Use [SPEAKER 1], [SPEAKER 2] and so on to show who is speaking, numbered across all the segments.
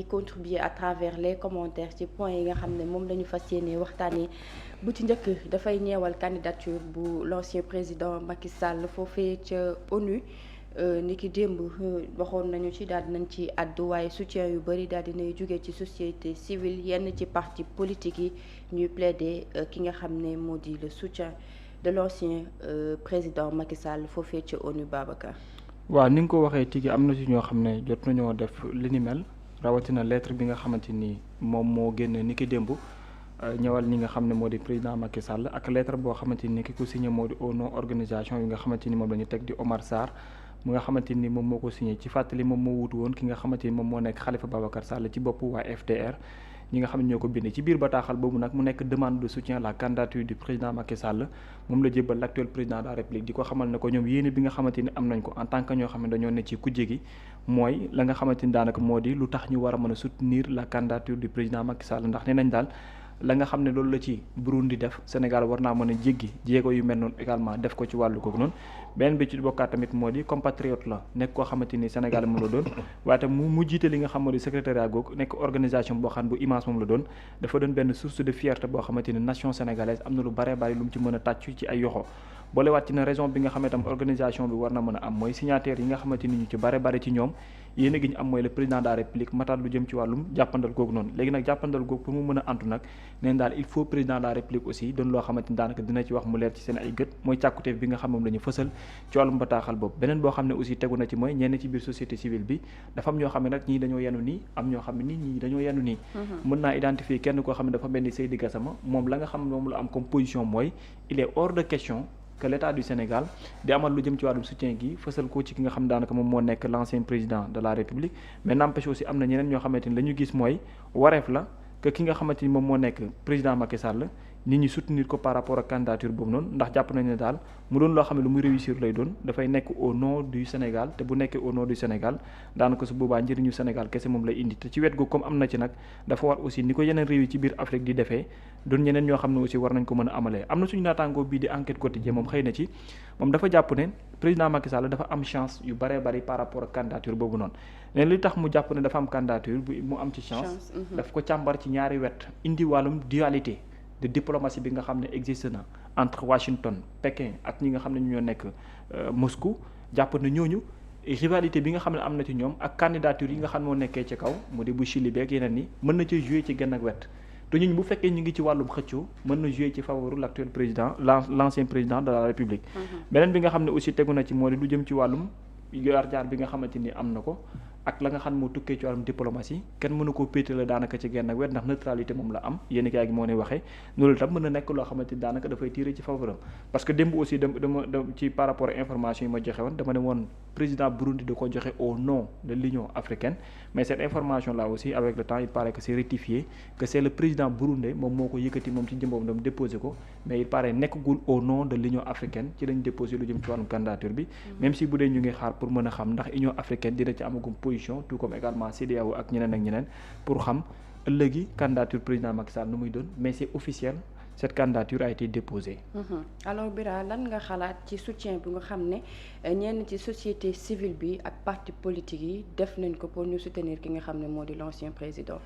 [SPEAKER 1] contribuer à travers les commentaires ci point yi nga xam ne moom la ñu fas yéene waxtaanee bu ci njëkk dafay ñeewal candidature bu l'ancien président Macky Sall foofee ca ONU ni ki démb waxoon nañu ci daal dinañ ci àddu waaye soutien yu bëri daal dinay jóge ci société civile yenn ci parti politique yi ñuy plaider ki nga xam ne moo di le soutien de l'ancien président Macky Sall foofee ca ONU. Babacar.
[SPEAKER 2] waaw ni nga ko waxee tigi am na ci ñoo xam ne jot nañoo def li ni mel rawatina lettre bi nga xamante ni moom moo génn ni ki démb ñëwal ñi nga xam ne moo di président Macky Sall ak lettre boo xamante ni ki ko signé moo di au nom organisation yi nga xamante ni moom la ñu teg di Omar Sarr mu nga xamante ni moom moo ko signé ci fàttali moom moo wutu woon ki nga xamante ni moom moo nekk Khalifa Babacar Sall ci bopp waa FDR ñi nga xam ne ñoo ko bind ci biir bataaxal boobu nag mu nekk demande de soutien à la candidature du président Macky Sall moom la jébbal l'actuel président de la République di ko xamal ne ko ñoom yéene bi nga xamante ni am nañ ko en tant que ñoo xam ne dañoo ne ci kujje gi mooy la nga xamante ni daanaka moo di lu tax ñu war a mën a soutenir la candidature du président Macky Sall ndax nee nañ daal la nga xam ne loolu la ci Burundi def Sénégal war naa mën a jéggi jéego yu mel noonu également def ko ci wàllu googu noonu beneen bi ci bokkaat tamit moo di compatriote la nekk koo xamante ni Sénégal moom la doon waaye tam mu jiite li nga xam moo di secrétariat googu nekk organisation boo xam ne bu immense moom la doon dafa doon benn source de fierté boo xamante ni nation sénégalaise am na lu bare bari lu mu ci mën a tàccu ci ay yoxo boolewaat ci na raison bi nga xam ne tam organisation bi war na mën a am mooy signataires yi nga xamante ni ñu ci bare bari ci ñoom yéen gi ñu am mooy le président de la république matal lu jëm ci wàllum jàppandal googu noonu léegi nag jàppandal googu pour mu mën a antu nag neen daal il faut président de la république aussi doon loo xamante ni daanaka dina ci wax mu leer ci seen ay gët mooy càkkuteef bi nga xam moom la ñu fësal ci wàllum bataaxal boobu beneen boo xam ne aussi tegu na ci mooy ñenn ci biir société civile bi dafa am ñoo xam ne nag ñii dañoo yenu nii am ñoo xam ne nii ñii dañoo yenu nii mën naa identifier kenn koo xam ne dafa mel ni Seydi Gassama moom la nga xam ne moom la am comme position mooy il est hors de question que l'état du Sénégal di amal lu jëm ci wàllum soutien gi fësal ko ci ki nga xam daanaka moom moo nekk l'ancien président de la République mais n'empêche aussi am na ñeneen ñoo xamante ni la ñu gis mooy wareef la que ki nga xamante ni moom moo nekk président Macky Sall nit ñi soutenir ko par rapport ak candidature boobu noonu ndax jàpp nañu ne daal mu doon loo xam ne lu muy réussir lay doon dafay nekk au nom du Sénégal te bu nekkee au nom du Sénégal daanaka su boobaa njëriñu Sénégal kese moom lay indi te ci wet gu comme am na ci nag dafa war aussi ni ko yeneen réew yi ci biir Afrique di defee doon ñeneen ñoo xam ne aussi war nañ ko mën a amalee am na suñu naataangoo bii di enquête quotidien moom xëy na ci moom dafa jàpp ne président Macky Sall dafa am chance yu baree bari par rapport ak candidature boobu noonu ne li tax mu jàpp ne dafa am candidature bu mu am ci chance daf ko càmbar ci ñaari wet indi wàllum dualité de diplomatie bi nga xam ne existe na entre Washington Pékin ak ñi nga xam ne ñoo nekk Moscou jàpp na ñooñu rivalité bi nga xam ne am na ci ñoom ak candidature yi nga xam ne moo nekkee ci kaw mu di bu Chili beeg yeneen ni mën na ci jouer ci genn ak wet te ñooñu bu fekkee ñu ngi ci wàllum xëccoo mën na jouer ci faveur l'actuel président l'ancien président de la République beneen bi nga xam ne aussi tegu na ci moo di lu jëm ci wàllum jaar bi nga xamante ni am na ko ak la nga xam moo tukkee ci wàllum diplomatie kenn mënu koo péetale daanaka ci genn ak wet ndax neutralité moom la am yéen kaay gi moo ne waxee loolu tam mën na nekk loo xamante ni daanaka dafay tirer ci faveur am parce que démb aussi dama ci par rapport à information yi ma joxe woon dama ne woon président Burundi da ko joxe au nom de l'Union africaine mais cette information là aussi avec le temps il paraît que c'est rectifié que c'est le président burundais moom moo ko yëkkati moom ci jëmboom dam déposé ko mais il paraît nekkagul au nom de l'Union africaine ci lañ déposé lu jëm ci wàllum candidature bi même si bu dee ñu ngi xaar pour mën a xam ndax Union africaine dina ci amagum tout comme également CEDEAO ak ñeneen ak ñeneen pour xam ëllëgi candidature président Macky Sall nu muy doon mais c'est officiel cette candidature a été déposée.
[SPEAKER 1] Alors Bira lan nga xalaat ci soutien bi nga xam ne ñenn ci société civile bi ak parti politique yi def nañ ko pour ñu soutenir ki nga xam ne moo di l'ancien président.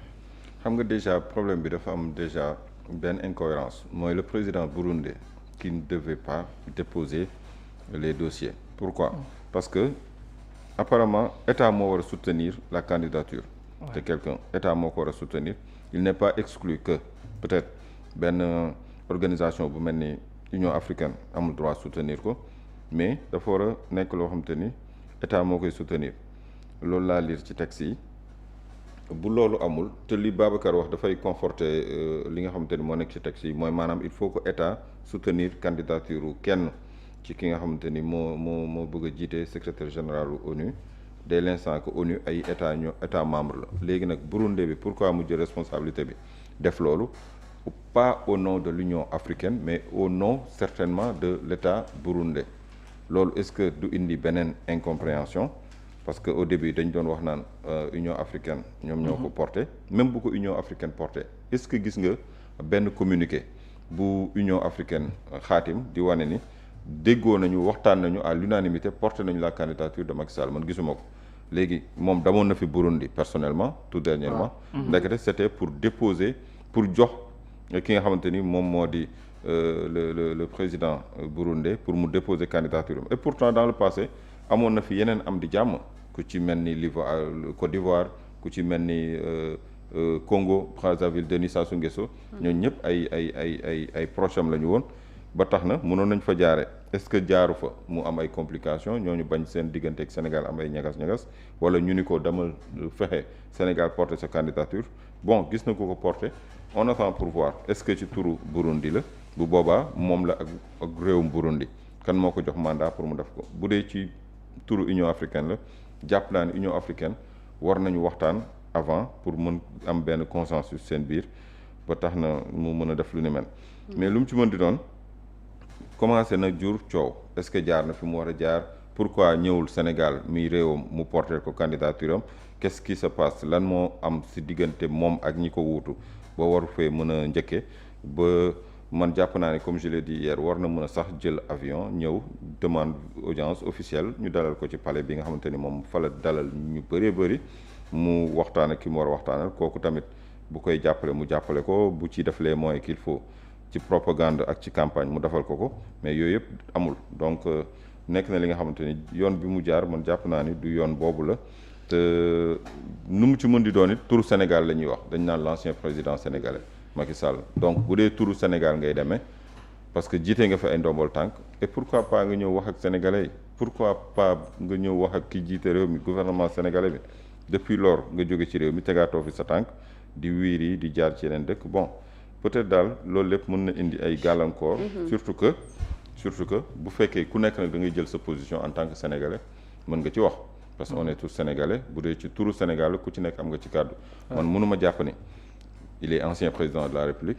[SPEAKER 3] xam nga déjà problème bi dafa am déjà benn incohérence mooy le président burundais qui ne devait pas déposer les dossiers. Pourquoi? Parce que apparemment état moo war a soutenir la candidature de quelqu'un état moo ko war a soutenir il n'est pas exclu que peut-être benn organisation bu mel ni Union africaine amul droit soutenir ko mais dafa war a nekk loo xamante ni état moo koy soutenir loolu laa lire ci texte yi bu loolu amul te li Babacar wax dafay conforter li nga xamante ni moo nekk ci texte yi mooy maanaam il faut que état soutenir candidature kenn ci ki nga xamante ni moo bëgg a jiite secrétaire général ONU dès l'instant que ONU ay état membre la léegi nag Burundi bi pourquoi mu jël responsabilité bi def loolu pas au nom de l'Union africaine mais au nom certainement de l'état burundais loolu est-ce que du indi beneen incompréhension parce que au début dañ doon wax naan Union africaine ñoom ñoo ko porté même bu ko Union africaine porté est-ce que gis nga benn communiqué bu Union africaine xaatim di wane ni déggoo nañu waxtaan nañu à l'unanimité porté nañu la candidature de Macky Sall man gisuma ko léegi moom damoon na fi Burundi personnellement tout dernièrement ndekete c'était pour déposer pour jox ki nga xamante ni moom moo di le président burundais pour mu déposer candidature et pourtant dans le passé amoon na fi yeneen am di jàmm ku ci mel ni Côte d'Ivoire ku ci mel ni Congo Brazzaville Denis Sassou Nguesso ñooñu ñëpp ay proche am la ñu woon ba tax na mënoon nañ fa jaare est-ce que jaaru fa mu am ay complications ñooñu bañ seen diggante ak Sénégal am ay ñagas-ñagas wala ñu ni ko demal fexe Sénégal porter sa candidature bon gis na ko porter on attend pour voir est-ce que ci turu Burundi la bu boobaa moom la ak réewum Burundi kan moo ko jox mandat pour mu def ko bu dee ci turu Union africaine la jàpp naa ne Union africaine war nañu waxtaan avant pour mën am benn consensus seen biir ba tax na mu mën a def lu ni mel mais lu mu ci mën di doon commencé na jur coow est-ce que jaar na fi mu war a jaar pourquoi ñëwul Sénégal mi réewam mu porter ko candidature am qu'est-ce qui se passe lan moo am ci diggante moom ak ñi ko wuutu ba waru fee mën a njëkke ba man jàpp naa ne comme je l'ai dit hier war na mën a sax jël avion ñëw demande audience officielle ñu dalal ko ci palais bi nga xamante ni moom fa la dalal ñu bëree bëri mu waxtaan ak ki mu war a waxtaanal kooku tamit bu koy jàppale mu jàppale ko bu ci def les moyens qu'il faut ci propagande ak ci campagne mu defal ko mais yooyu yëpp amul donc nekk na li nga xamante ni yoon bi mu jaar man jàpp naa ni du yoon boobu la te nu mu ci mën di doon it turu Sénégal la ñuy wax dañ naan l'ancien président sénégalais Macky Sall donc bu dee turu Sénégal ngay demee parce que jiite nga fi ay ndombol tànk et pourquoi pas nga ñëw wax ak sénégalais yi pourquoi pas nga ñëw wax ak ki jiite réew mi gouvernement sénégalais bi depuis lors nga jóge ci réew mi tegaatoo fi sa tànk di wiiri di jaar ci yeneen dëkk bon peut-être daal loolu lépp mën na indi ay gàllankoor. surtout que bu fekkee ku nekk nag da ngay jël sa position en tant que sénégalais mën nga ci wax. parce que on est tous sénégalais bu dee ci turu Sénégal ku ci nekk am nga ci kàddu. man mënuma jàpp ni il est ancien président de la République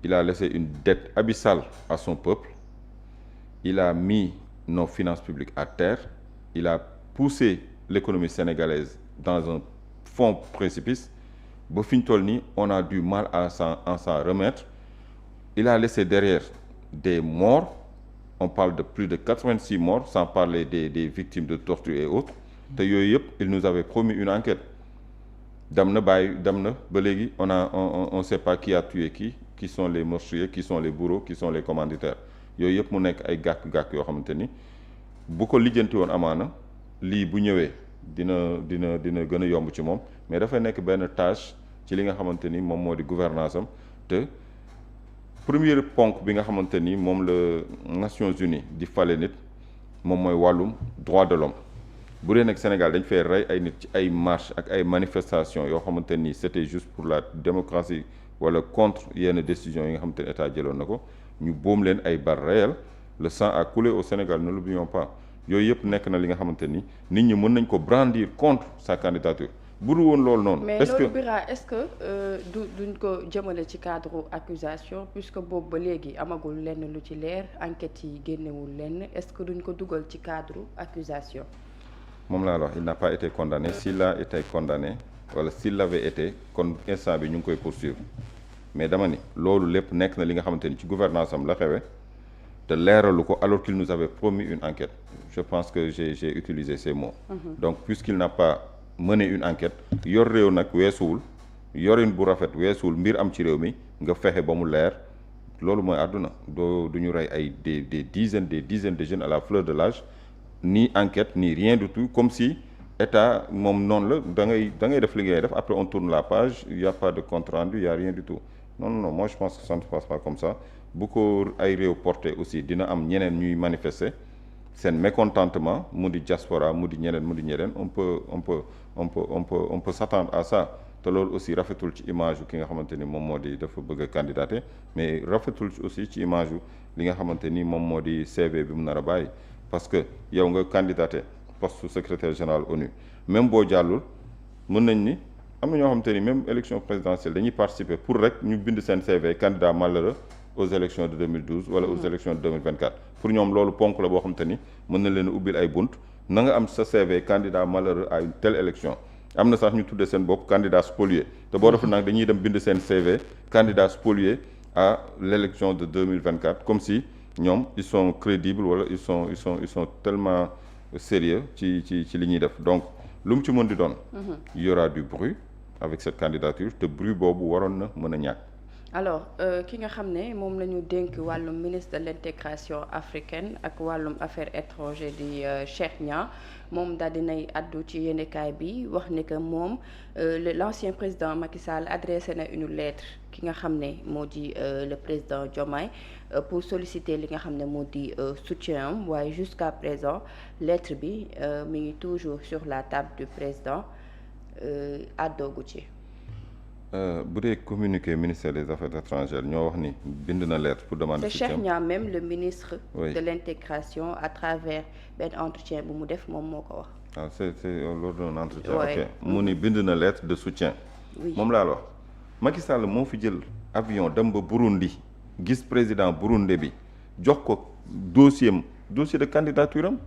[SPEAKER 3] il a laissé une dette abyssale à son peuple il a mis nos finances publiques à terre il a poussé l'économie sénégalaise dans un fond précipice. ba fi ñu toll nii on a du mal à s'en remettre il a laissé derrière des morts on parle de plus de 86 morts sans parler des victimes de torture et autres te yooyu yëpp il nous avait promis une enquête dem na ba léegi on sait pas qui a tué qui sont les meurtriers qui sont les bourreaux qui sont les commanditaires yooyu yëpp mu nekk ay gàkk-gàkk yoo xamante ni bu ko lijjanti woon amaana lii bu ñëwee dina gën a yomb ci moom mais dafay nekk benn tâche ci li nga xamante ni moom moo di gouvernance am te première ponk bi nga xamante ni moom la Nations Unies di fale nit moom mooy wàllum droit de l'homme bu dee nag Sénégal dañ fay rey ay nit ci ay marches ak ay manifestations yoo xamante ni c'était juste pour la démocratie wala contre yenn décisions yi nga xamante ni état jëloon na ko ñu boom leen ay balles réelles le sang a coulé au Sénégal ne l'oublions pas yooyu yëpp nekk na li nga xamante ni nit ñi mën nañ ko brandir contre sa candidature bu dul woon loolu noonu.
[SPEAKER 1] mais loolu Bira est-ce que duñ ko jëmale ci cadre accusation puisque boobu ba léegi amagul lenn lu ci leer enquête yi génnewul lenn est-ce que duñ ko dugal ci cadre accusation
[SPEAKER 3] moom laa la wax il n'a pas été condamné s'il a été condamné wala s'il l'avait été kon instant bi ñu ngi koy poursuivre mais dama ni loolu lépp nekk na li nga xamante ni ci gouvernance am la xewe te leeralu ko alors qu'il nous avait promis une enquête je pense que j'ai utilisé ces mots donc puisqu'il n'a pas mener une enquête yor réew nag weesuwul yorin bu rafet weesuwul mbir am ci réew mi nga fexe ba mu leer loolu mooy àdduna du ñu rey ay des dizaines de jeunes à la fleur de l'âge ni enquête ni rien du tout comme si état moom noonu la da ngay def li ngay def après on tourne la page il y a pas de compte rendu il y a rien du tout non moi je pense que ça ne se passe pas comme ça bu ko ay réew porté aussi dina am ñeneen ñuy manifester seen mécontentement mu di diaspora mu di ñeneen on peut s'attendre à ça te loolu aussi rafetul ci image yu ki nga xamante ni moom moo di dafa bëgg a candidater mais rafetul aussi ci image yu li nga xamante ni moom moo di CV bi mu nar a bàyyi parce que yow nga candidater poste secrétaire général ONU même boo jàllul mën nañ ni am na ñoo xamante ni même élection présidentielle dañuy participer pour rek ñu bind seen CV candidat malheureux aux élections de 2012 wala aux élections de 2024 pour ñoom loolu ponk la boo xamante ni mën na leen ubbil ay bunt na nga am sa CV candidat malheureux à une telle élection am na sax ñu tuddee seen bopp candidat spolié te boo defee nag dañuy dem bind seen CV candidat spolié à l'élection de 2024 comme si ñoom ils sont crédibles wala ils sont tellement sérieux ci li ñuy def donc lu mu ci mën di doon. Il y aura du bruit avec cette candidature te bruit boobu waroon na mën a ñàkk.
[SPEAKER 1] alors ki nga xam ne moom la ñu dénk wàllum ministre de l'intégration africaine ak wàllum affaires étrangères di Cheikh Niang moom daal dinay addu ci yéenekaay bi wax ni que moom l'ancien président Macky Sall adressé na une lettre ki nga xam ne moo di le président Diomaye pour solliciter li nga xam ne moo di soutien am waaye jusqu'à présent lettre bi mi ngi toujours sur la table du président àddoogu ci.
[SPEAKER 3] bu dee communiqué ministère des affaires étrangères ñoo wax ni bind na lettre pour demander soutien.
[SPEAKER 1] c'est Cheikh Niang même le ministre de l'intégration à travers benn entretien bu mu def moom moo ko wax.
[SPEAKER 3] ah c'est lors d'un entretien. ok mu ni bind na lettre de soutien. moom laa la wax Macky Sall moo fi jël avion dem ba Burundi gis président Burundi bi jox ko dossier de candidature am.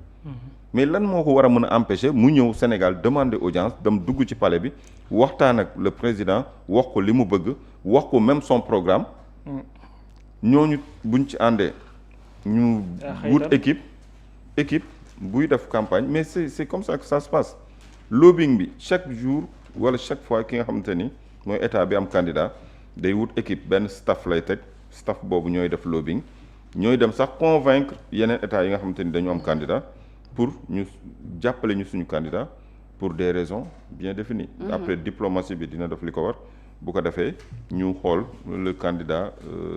[SPEAKER 3] mais lan moo ko war a mën a empêcher mu ñëw Sénégal demander audience dem dugg ci palais bi waxtaan ak le président wax ko li mu bëgg wax ko même son programme ñooñu buñ ci àndee ñu wut équipe buy def campagne mais c'est comme ça que ça se passe lobbying bi chaque jour wala chaque fois ki nga xamante ni mooy état bi am candidat day wut équipe benn staff lay teg staff boobu ñooy def lobbying ñooy dem sax convaincre yeneen état yi nga xamante ni dañu am candidat pour ñu jàppale ñu suñu candidat pour des raisons bien définies. Après diplomatie bi dina def li ko war bu ko defee ñu xool le candidat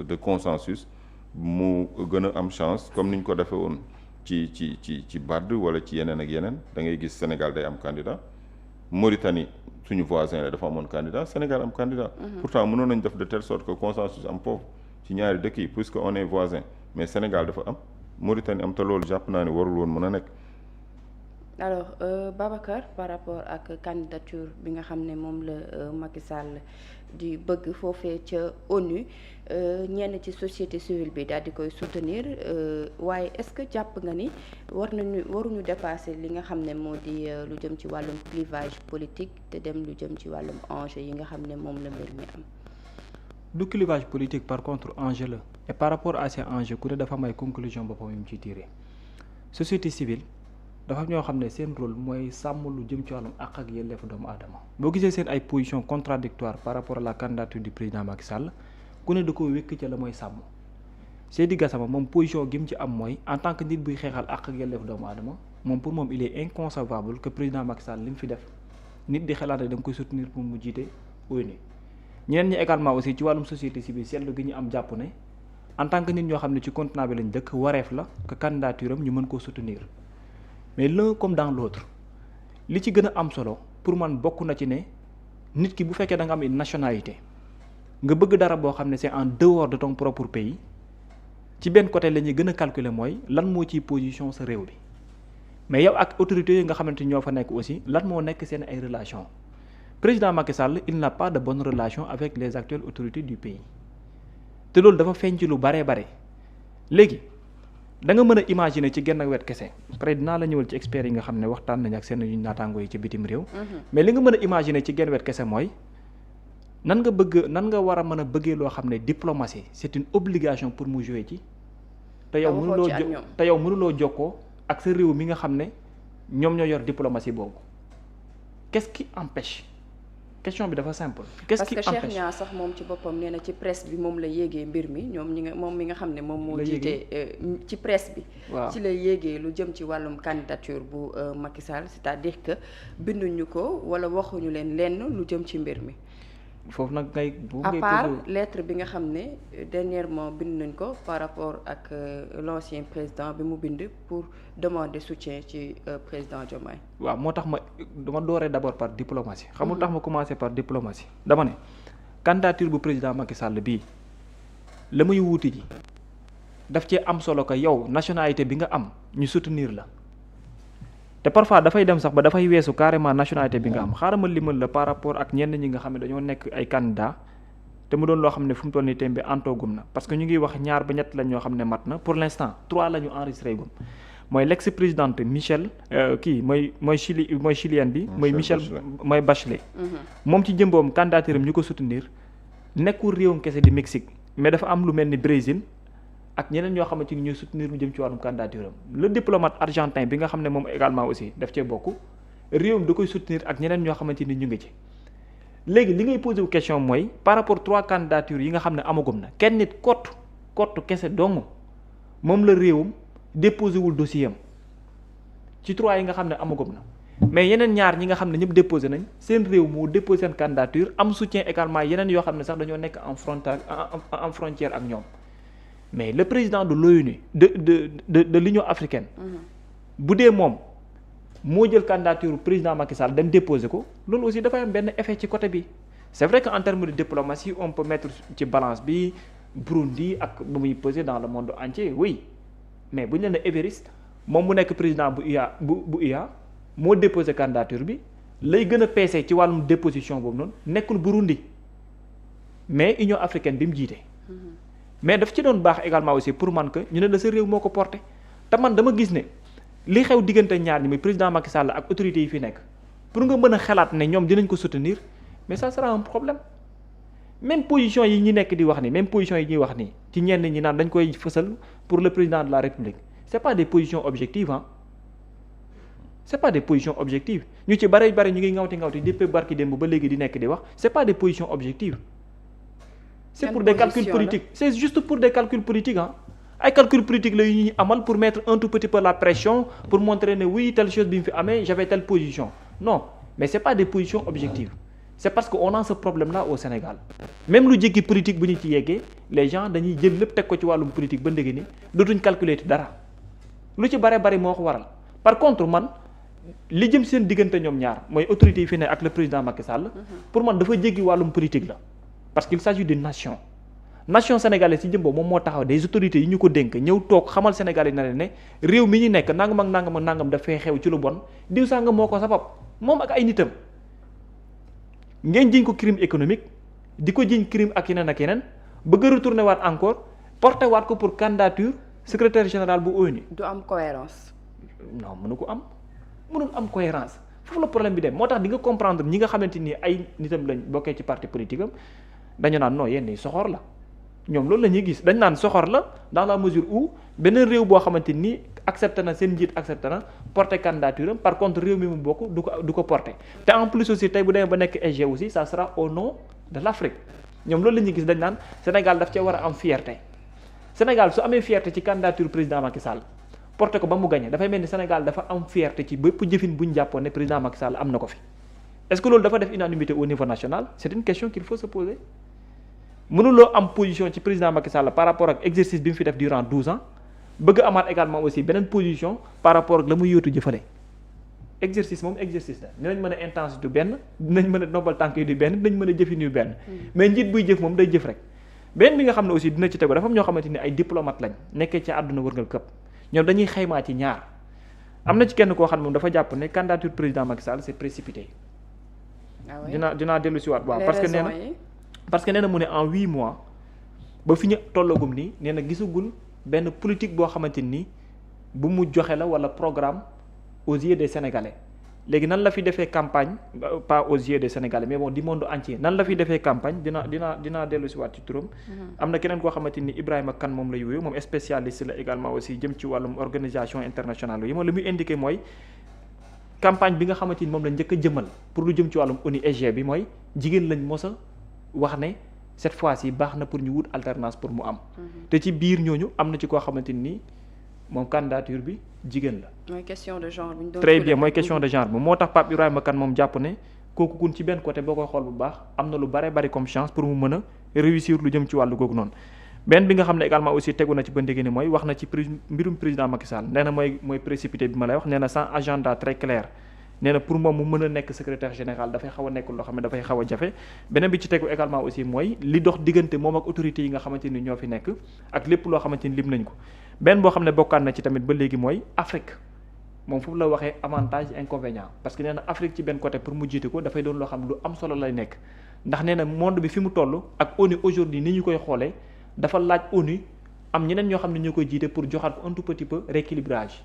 [SPEAKER 3] de consensus mu gën a am chance comme ni ñu ko defee woon ci BAD wala ci yeneen ak yeneen da ngay gis Sénégal day am candidat Mauritanie suñu voisin la dafa amoon candidat Sénégal am candidat. Pourtant mënoon nañ def de telle sorte que consensus am foofu ci ñaari dëkk yi puisque on est voisin mais Sénégal dafa am Mauritanie am te loolu jàpp naa ne warul woon mën a nekk.
[SPEAKER 1] alors Babacar par rapport ak candidature bi nga xam ne moom la Macky Sall di bëgg foofee ca ONU ñenn ci société civile bi daal di koy soutenir waaye est-ce que jàpp nga ni waruñu dépasser li nga xam ne moo di lu jëm ci wàllum clivage politique te dem lu jëm ci wàllum enjeu yi nga xam ne moom la mbir mi am.
[SPEAKER 2] du clivage politique par contre enjeu la et par rapport à ces enjeux ku ne dafa am ay conclusion boppam yu mu ciy tiré société civile. dafa ñoo xam ne seen rôle mooy sàmm lu jëm ci wàllum àq ak yelleefu doomu aadama boo gisee seen ay position contradictoire par rapport à la candidature du président Macky Sall ku ne da ko wékk ca la mooy sàmm Seydi Gassama moom position gi mu ci am mooy en tant que nit buy xeexal àq ak yelleefu doomu aadama moom pour moom il est inconcevable que président Macky Sall li mu fi def nit di xalaat da nga koy soutenir pour mu jiite ONU ñeneen ñi également aussi ci wàllum société civile seetlu gi ñu am jàpp ne en tant que nit ñoo xam ne ci continent bi lañ dëkk wareef la que candidature am ñu mën koo soutenir mais l'un comme dans l'autre li ci gën a am solo pour man bokk na ci ne nit ki bu fekkee da nga am une nationalité nga bëgg dara boo xam ne c'est en dehors de ton propre pays ci benn côté la ñuy gën a calculer mooy lan moo ciy position sa réew bi mais yow ak autorités yi nga xamante ñoo fa nekk aussi lan moo nekk seen ay relations président Macky Sall il n'a pas de bonnes relations avec les actuelles autorités du pays te loolu dafa feeñ ci lu bare léegi. da nga mën a imaginer ci genn wet kese après dinaa la ñëwal ci experts yi nga xam ne waxtaan nañ ak seen naataangoo yi ci bitim réew. mais li nga mën a imaginer ci genn wet kese mooy nan nga war a mën a bëggee loo xam ne diplomatie c'est une obligation pour mu jouer ci. te yow mënuloo jokkoo ak sa réew mi nga xam ne ñoom ñoo yor diplomatie boobu qu'est-ce qui empêche. question bi dafa simple. qu'est-ce qui empêche
[SPEAKER 1] parce que Cheikh Niang sax moom ci boppam nee na ci presse bi moom la yéegee mbir mi moom mi nga xam ne moom moo jiite ci presse bi. waaw ci la yéegee lu jëm ci wàllum candidature bu Macky Sall c'est-à-dire que binduñu ko wala waxuñu leen lenn lu jëm ci mbir mi.
[SPEAKER 2] foofu nag ngay
[SPEAKER 1] à part lettre bi nga xam ne dernièrement bind nañ ko par rapport ak l'ancien président bi mu bind pour demander soutien ci président Diomaye.
[SPEAKER 2] waaw moo tax dama dooree d'abord par diplomatie. xamul tax ma commencer par diplomatie. dama ne candidature bu président Macky Sall bii la muy wuuti ji daf cee am solo ko yow nationalité bi nga am ñu soutenir la. te parfois dafay dem sax ba dafay weesu carrément nationalité bi nga am xaaral ma limal la par rapport ak ñenn ñi nga xam ne dañoo nekk ay candidats te mu doon loo xam ne fu mu toll nii tembe antoogum na parce que ñu ngi wax 2 ba 3 lañ ñoo xam ne mat na pour l'instant 3 la ñu enregistré gum mooy l'ex-présidente Michel mooy chilienne bi. mooy Bachelet. moom ci jëmboom candidature am ñu ko soutenir nekkul réewam kese di Mexique mais dafa am lu mel ni Brésil ak ñeneen ñoo xamante ni ñooy soutenir mu jëm ci wàllum candidature am le diplomate argentin bi nga xam ne moom également aussi daf cee bokk réewam da koy soutenir ak ñeneen ñoo xamante ni ñu ngi ci. léegi li ngay posé wu question mooy par rapport 3 candidatures yi nga xam ne amagum na kenn nit kott kese dong moom la réewam déposé wul dossier am ci 3 yi nga xam ne amagum na mais yeneen ñaar ñi nga xam ne ñëpp déposé nañ seen réew moo déposé seen candidature am soutien également yeneen yoo xam ne sax dañoo nekk en frontière ak ñoom mais le président de l'ONU de l'Union africaine bu dee moom moo jël candidature président Macky Sall dem déposer ko loolu aussi dafay am benn effet ci côté bi c'est vrai que en termes de diplomatie on peut mettre ci balance bi Burundi ak bu muy peser dans le monde entier oui mais bu ñu leen ne Évariste moom mu nekk président bu IA moo déposé candidature bi lay gën a peese ci wàllum déposition boobu noonu nekkul Burundi mais Union africaine bi mu jiite. mais daf ci doon baax également aussi pour man que ñu ne la sa réew moo ko porté te man dama gis ne. li xew diggante ñaar ñi muy président Macky Sall ak autorités yi fi nekk pour nga mën a xalaat ne ñoom dinañ ko soutenir mais ça sera un problème même position yi ñi nekk di wax ni même position yi ñuy wax ni ci ñenn ñi naan dañ koy fësal pour le président de la République c'est pas des positions objectives ah c'est pas des positions objectives ñu ci bare ñu ngi ngawti depuis barki démb ba léegi di nekk di wax c'est pas des positions objectives c'est pour des calculs politiques c'est juste pour des calculs politiques ah ay calcul politique la yu ñuy amal pour mettre un tout petit peu la pression pour montrer ne oui telle chose bi mu fi amee j'avais telle position non mais c'est pas des positions objectives c'est parce que on a ce problème là au Sénégal même lu jéggi politique bu ñu ci yeggee les gens dañuy jël lépp teg ko ci wàllum politique ba ndege ni dootuñ calculer dara lu ci bari moo ko waral par contre man li jëm seen diggante ñoom ñaar mooy autorités yi fi ne ak le président Macky Sall pour man dafa jéggi wàllum politique la parce qu'il s'agit d'une nation sénégalaise ci jëmboo moom moo taxaw des autorités yi ñu ko dénk ñëw toog xamal Sénégal yi na leen ne réew mi ñu nekk nangam ak nangam ak nangam dafay xew ci lu bon diw sàngam moo ko sabab moom ak ay nitam ngeen jiñ ko crime économique di ko jiñ crime ak yeneen bëgg a retourner waat encore porter waat ko pour candidature secrétaire général bu ONU.
[SPEAKER 1] du am cohérence.
[SPEAKER 2] non mënul am cohérence foofu la problème bi dem moo tax di nga comprendre ñi nga xamante ni ay nitam lañ bokkee ci parti politique am dañu naan non yenn yi soxor la. ñoom loolu la ñuy gis dañ naan soxor la dans la mesure où beneen réew boo xamante ni accepté na seen njiit accepté na porter candidature am par contre réew mi mu bokk du ko porter te en plus aussi tey bu demee ba nekk SG aussi ça sera au nom de l'Afrique ñoom loolu la ñuy gis dañ naan Sénégal daf cee war a am fierté Sénégal su amee fierté ci candidature président Macky Sall porter ko ba mu gagné dafay mel ni Sénégal dafa am fierté ci bépp jëfin bu ñu jàppoon ne président Macky Sall am na ko fi est-ce que loolu dafa def unanimité au niveau national c'est une question qu'il faut se poser. mënuloo am position ci président Macky Sall par rapport ak exercice bi mu fi def durant 12 ans bëgg amaat également aussi beneen position par rapport ak la muy yóotu jëfale exercice moom exercice la dinañ mën a intensité du benn dinañ mën a nobal tànk yi du benn dinañ mën a jëfin yu benn mais njiit buy jëf moom day jëf rek beneen bi nga xam ne aussi dina ci tegu dafa am ñoo xamante ni ay diplomate lañ nekkee ci àdduna wërngal këpp ñoom dañuy xaymaa ci ñaar am na ci kenn koo xam ne moom dafa jàpp ne candidature président Macky Sall c'est précipité dinaa dellu si waat waaw parce que nee na mu ne en 8 mois ba fi ñu tollagum nii nee na gisagul benn politique boo xamante ni bu mu joxe la wala programme aux yeux des Sénégalais léegi nan la fi defee campagne pas aux yeux des Sénégalais mais bon du monde entier nan la fi defee campagne dinaa dellu si waat ci turam. am na keneen koo xamante ni Ibrahima Kane moom la yooyu moom spécialiste la également aussi jëm ci wàllum organisation internationale yi moom li muy indiqué mooy campagne bi nga xamante ni moom la njëkk a jëmal pour lu jëm ci wàllum ONU SG bi mooy jigéen lañ mos a wax ne cette fois-ci baax na pour ñu wut alternance pour mu am. te ci biir ñooñu am na ci koo xamante ni moom candidature bi jigéen la.
[SPEAKER 1] mooy question de genre bi ñu doon
[SPEAKER 2] très bien mooy question de genre bi moo tax Pape Ibrahima Kane moom jàpp ne kooku kun ci benn côté boo koy xool bu baax am na lu bare bari comme chance pour mu mën a réussir lu jëm ci wàllu googu noonu. benn bi nga xam ne également aussi tegu na ci ba ndege ni mooy wax na ci mbirum président Macky Sall nee na mooy précipité bi ma lay wax nee na sans agenda très clair. nee na pour moom mu mën a nekk secrétaire général dafay xaw a nekk loo xam ne dafay xaw a jafe beneen bi ci tegu également aussi mooy li dox diggante moom ak autorités yi nga xamante ni ñoo fi nekk ak lépp loo xamante ni lim nañ ko benn boo xam ne bokkaan na ci tamit ba léegi mooy Afrique moom foofu la waxee avantage inconvénient parce que nee na Afrique ci benn côté pour mu jiite ko dafay doon loo xam lu am solo lay nekk ndax nee na monde bi fi mu toll ak ONU aujourd'hui ni ñu koy xoolee dafa laaj ONU am ñeneen ñoo xam ne ñoo koy jiite pour joxaat ko un tout petit peu rééquilibrage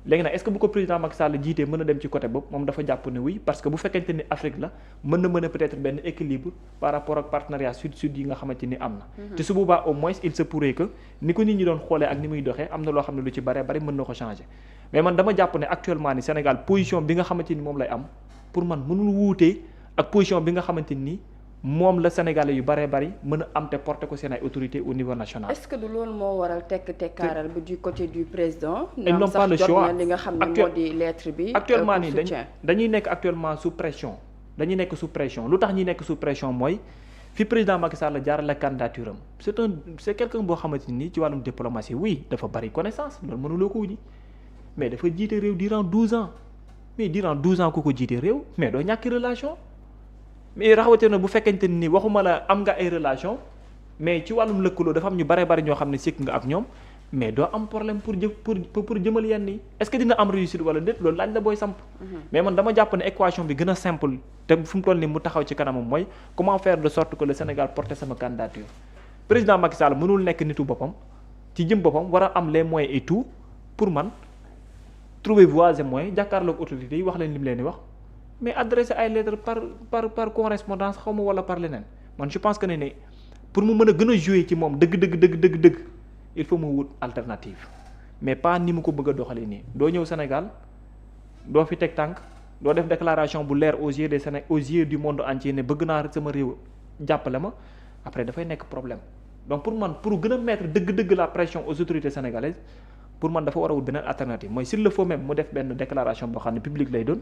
[SPEAKER 2] léegi nag est-ce que bu ko président Macky Sall jiitee mën a dem ci côté boobu moom dafa jàpp ne oui parce que bu fekkente ni Afrique la mën a peut-être benn équilibre par rapport ak partenariat sud-sud yi nga xamante ni am na. te su boobaa au moins il se pourrait que ni ko nit ñi doon xoolee ak ni muy doxee am na loo xam ne lu ci bare bari mën na ko changer mais man dama jàpp ne actuellement ni Sénégal position bi nga xamante ni moom lay am pour man mënul wuutee ak position bi nga xamante ni moom la Sénégalais yu baree bari mën a am te porter ko seen ay autorités au niveau national.
[SPEAKER 1] est-ce que du loolu moo waral tekkaaral bi du côté du président.
[SPEAKER 2] ils n'ont pas le choix
[SPEAKER 1] li nga xam ne moo di lettre bi.
[SPEAKER 2] actuellement nii dañuy nekk actuellement sous pression dañuy nekk sous pression lu tax ñuy nekk sous pression mooy fi président Macky Sall jaarale candidature am c'est quelqu'un boo xamante ni ci wàllum diplomatie oui dafa bari connaissance loolu mënuloo ko wuñi mais dafa jiite réew durant 12 ans mais durant 12 ans ku ko jiite réew mais doo ñàkki relation. mais rawatina bu fekkente ni waxuma la am nga ay relation mais ci wàllum lëkkaloo dafa am ñu bare bari ñoo xam ne sikk nga ak ñoom mais doo am problème pour jëmal yenn yi est-ce que dina am réussite wala déet loolu laaj la booy samp. mais man dama jàpp ne équation bi gën a simple te fu mu toll nii mu taxaw ci kanamam mooy comment faire de sorte que le Sénégal porte sama candidature. président Macky Sall mënul nekk nitu boppam ci jëm boppam war a am les moyens et tout pour man trouver voies et moyens jàkkaarloog autorités yi wax leen li mu leen di wax. mais adressé ay lettres par correspondance xaw ma wala par leneen man je pense que ne pour mu mën a gën a jouer ci moom dëgg il faut mu wut alternative mais pas ni mu ko bëgg a doxalee nii doo ñëw Sénégal doo fi teg tànk doo def déclaration bu leer aux yeux des aux yeux du monde entier ne bëgg naa sama réew jàppale ma après dafay nekk problème donc pour man pour gën a mettre dëgg la pression aux autorités sénégalaises pour man dafa war a wut beneen alternative mooy s'il le faut même mu def benn déclaration boo xam ne publique lay doon.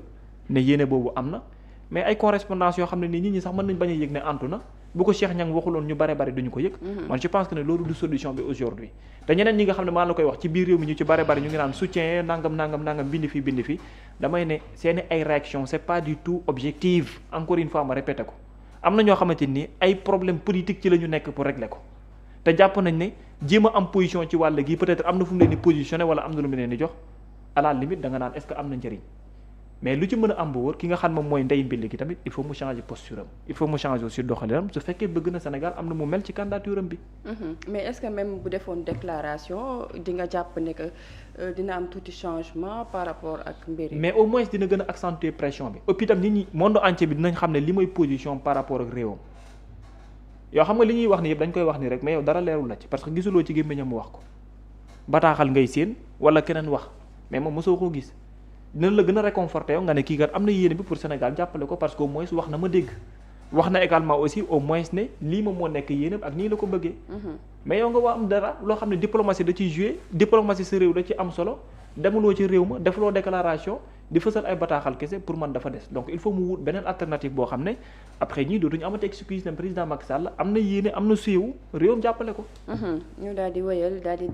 [SPEAKER 2] ne yéene boobu am na mais ay correspondance yoo xam ne ni nit ñi sax mën nañ bañ a yëg ne antu na bu ko Cheikh Niang waxuloon ñu bare bari duñu ko yëg. man je pense que ne loolu du solution bi aujourd'hui te ñeneen ñi nga xam ne maa la koy wax ci biir réew mi ñu ci bare bari ñu ngi naan soutien nangam bindi fii damay ne seeni ay réaction c'est pas du tout objective encore une fois ma répété ko am na ñoo xamante ni ay problème politique ci la ñu nekk pour régler ko te jàpp nañ ne jéem a am position ci wàll gi peut-être am na fu mu leen di positionné wala am na lu mu leen di jox à la limite da nga naan est-ce que am na njëriñ mais lu ci mën a am ba wóor ki nga xam moom mooy ndey mbill gi tamit il faut mu changer posture am il faut mu changer aussi doxalinam su fekkee bëgg na Sénégal am na mu mel ci candidature am bi.
[SPEAKER 1] mais est-ce que même bu defoon déclaration di nga jàpp ne que dina am tuuti changement par rapport ak mbir yi.
[SPEAKER 2] mais au moins dina gën a accentuer pression bi et puis tam nit ñi monde entier bi dinañ xam ne li mooy position par rapport ak réewam yoo xam nga li ñuy wax ni yëpp dañ koy wax ni rek mais yow dara leerul la ci parce que gisuloo ci gémmiñam mu wax ko bataaxal ngay séen wala keneen wax mais moom mosoo koo gis. dina la gën a réconforter yow nga ne kii kat am na yéene bi pour Sénégal jàppale ko parce que au moins wax na ma dégg wax na également aussi au moins ne lii moom moo nekk yéene ak nii la ko bëggee. mais yow nga waa am dara loo xam ne diplomatie da ciy jouer diplomatie sa réew da ci am solo demuloo ci réew ma defuloo déclaration di fësal ay bataaxal kese pour man dafa des donc il faut mu wut beneen alternative boo xam ne après ñii dootuñu amati excuse ne président Macky Sall am na yéene am na suyewu réewam jàppale ko.
[SPEAKER 1] ñu daal di wëyal daal di